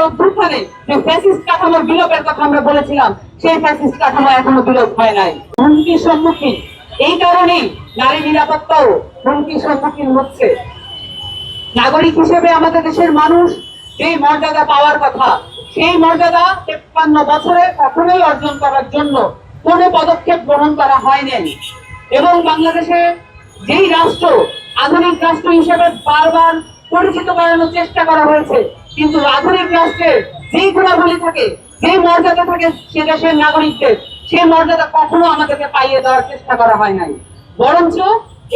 অভ্যুত্থানে যে ফ্যাসিস্ট কাঠামোর বিলোপের কথা আমরা বলেছিলাম, সেই ফ্যাসিস্ট কাঠামো এখনো বিলোপ হয় নাই, হুমকির সম্মুখীন। এই কারণেই নারী নিরাপত্তাও হুমকির সম্মুখীন হচ্ছে। নাগরিক হিসেবে আমাদের দেশের মানুষ যে মর্যাদা পাওয়ার কথা, সেই মর্যাদা 53 বছরে কখনোই অর্জন করার জন্য কোনো পদক্ষেপ গ্রহণ করা হয়নি। এবং বাংলাদেশে যেই রাষ্ট্র আধুনিক রাষ্ট্র হিসেবে বারবার পরিচিত করানোর চেষ্টা করা হয়েছে, কিন্তু আধুনিক রাষ্ট্রের যেই গুণাবলী থাকে, যে মর্যাদা থাকে সে দেশের নাগরিকদের, সেই মর্যাদা কখনো আমাদেরকে পাইয়ে দেওয়ার চেষ্টা করা হয় নাই। বরঞ্চ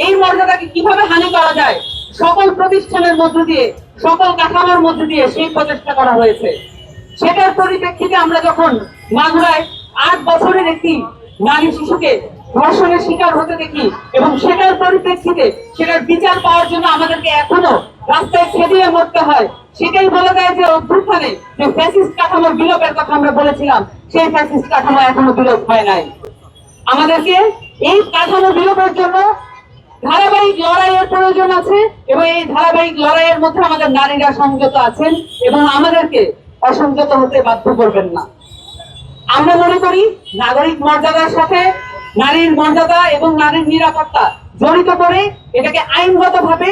এই মর্যাদাকে কিভাবে হানি করা যায় সকল প্রতিষ্ঠানের মধ্য দিয়ে, সকল কাঠামোর মধ্য দিয়ে সেই প্রচেষ্টা করা হয়েছে। সেটার পরিপ্রেক্ষিতে আমরা যখন মাগুরায় 8 বছরের একটি নারী শিশুকে ধর্ষণের শিকার হতে দেখি, এবং সেটার পরিপ্রেক্ষিতে সেটার বিচার পাওয়ার জন্য আমাদেরকে এখনো রাস্তায় খেদিয়ে মরতে হয়, সেটাই বলে দেয় যে অভ্যুত্থানে যে ফ্যাসিস্ট কাঠামোর বিলোপের কথা আমরা বলেছিলাম, সেই ফ্যাসিস্ট কাঠামো এখনো বিলোপ হয় নাই। আমাদেরকে এই কাঠামো বিলোপের জন্য ধারাবাহিক লড়াইয়ের প্রয়োজন আছে, এবং এই ধারাবাহিক লড়াইয়ের মধ্যে আমাদের নারীরা সংযত আছেন এবং আমাদেরকে অসংযত হতে বাধ্য করবেন না। আমরা মনে করি নাগরিক মর্যাদার সাথে নারীর মর্যাদা এবং নারীর নিরাপত্তা জড়িত করে এটাকে আইনগতভাবে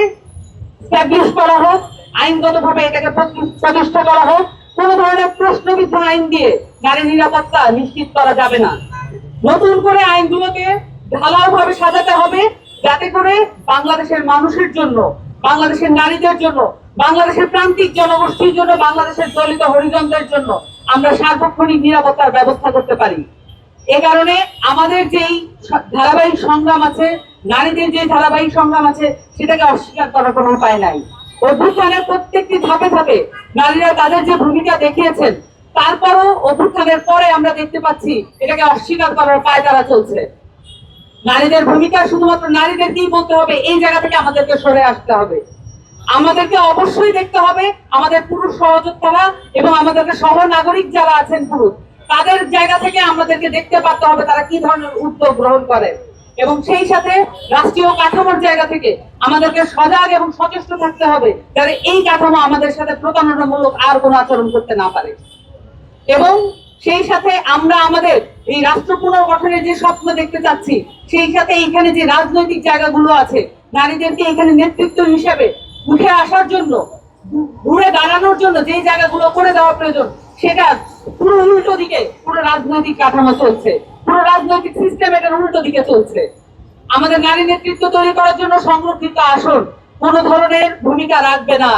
স্ট্যাবলিশ করা হোক, আইনগতভাবে এটাকে প্রতিষ্ঠা করা হোক। কোন ধরনের প্রশ্নবিদ্ধ আইন দিয়ে নারী নিরাপত্তা নিশ্চিত করা যাবে না। নতুন করে আইনগুলোকে ঢালাও ভাবে সাজাতে হবে, যাতে করে বাংলাদেশের মানুষের জন্য, বাংলাদেশের নারীদের জন্য, বাংলাদেশের প্রান্তিক জনগোষ্ঠীর জন্য, বাংলাদেশের দলিত হরিজনদের জন্য আমরা সার্বক্ষণিক নিরাপত্তার ব্যবস্থা করতে পারি। এ কারণে আমাদের যেই ধারাবাহিক সংগ্রাম আছে, নারীদের যে ধারাবাহিক সংগ্রাম আছে, সেটাকে অস্বীকার করার কোনো উপায় নাই। অভ্যুত্থানের প্রত্যেকটি ধাপে ধাপে নারীরা তাদের যে ভূমিকা দেখিয়েছেন, তারপরও অভ্যুত্থানের পরে আমরা দেখতে পাচ্ছি এটাকে অস্বীকার করার পায়তারা চলছে। নারীদের ভূমিকা শুধুমাত্র নারীদেরকেই বলতে হবে, এই জায়গা থেকে আমাদেরকে সরে আসতে হবে। আমাদেরকে অবশ্যই দেখতে হবে আমাদের পুরুষ সহযোদ্ধারা এবং আমাদেরকে সহ নাগরিক যারা আছেন পুরুষ, তাদের জায়গা থেকে আমাদেরকে দেখতে পারতে হবে তারা কি ধরনের উদ্যোগ গ্রহণ করেন, এবং সেই সাথে রাষ্ট্রীয় কাঠামোর জায়গা থেকে আমাদেরকে সজাগ এবং সচেষ্ট থাকতে হবে যাতে এই কাঠামো আমাদের সাথে প্রতারণামূলক আর কোনো আচরণ করতে না পারে। এবং সেই সাথে আমরা আমাদের এই রাষ্ট্র পুনর্গঠনের যে স্বপ্ন দেখতে চাচ্ছি, সেই সাথে এখানে যে রাজনৈতিক জায়গাগুলো আছে, নারীদেরকে এখানে নেতৃত্ব হিসেবে উঠে আসার জন্য, ঘুরে দাঁড়ানোর জন্য যে জায়গাগুলো করে দেওয়া প্রয়োজন, সেটা পুরো উল্টো দিকে পুরো রাজনৈতিক কাঠামো চলছে, পুরো রাজনৈতিক সিস্টেম এটার উল্টো দিকে চলছে। আমাদের নারী নেতৃত্ব তৈরি করার জন্য সংরক্ষিত আসন কোন ধরনের ভূমিকা রাখবে না।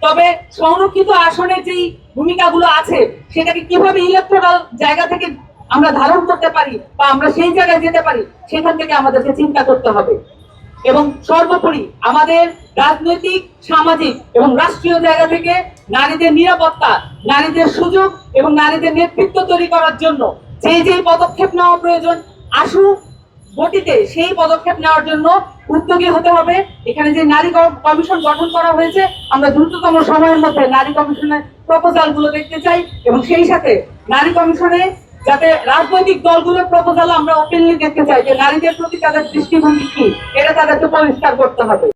তবে সংরক্ষিত আসনের যেই ভূমিকাগুলো আছে, সেটাকে কিভাবে ইলেকট্রাল জায়গা থেকে আমরা ধারণ করতে পারি বা আমরা সেই জায়গায় যেতে পারি, সেখান থেকে আমাদেরকে চিন্তা করতে হবে। এবং সর্বোপরি আমাদের রাজনৈতিক, সামাজিক এবং রাষ্ট্রীয় জায়গা থেকে নারীদের নিরাপত্তা, নারীদের সুযোগ এবং নারীদের নেতৃত্ব তৈরি করার জন্য যে পদক্ষেপ নেওয়া প্রয়োজন আশু গতিতে সেই পদক্ষেপ নেওয়ার জন্য উদ্যোগী হতে হবে। এখানে যে নারী কমিশন গঠন করা হয়েছে, আমরা দ্রুততম সময়ের মধ্যে নারী কমিশনের প্রপোজাল গুলো দেখতে চাই, এবং সেই সাথে নারী কমিশনে যাতে রাজনৈতিক দলগুলোর প্রপোজাল আমরা ওপেনলি দেখতে চাই যে নারীদের প্রতি তাদের দৃষ্টিভঙ্গি কি, এটা তাদেরকে পরিষ্কার করতে হবে।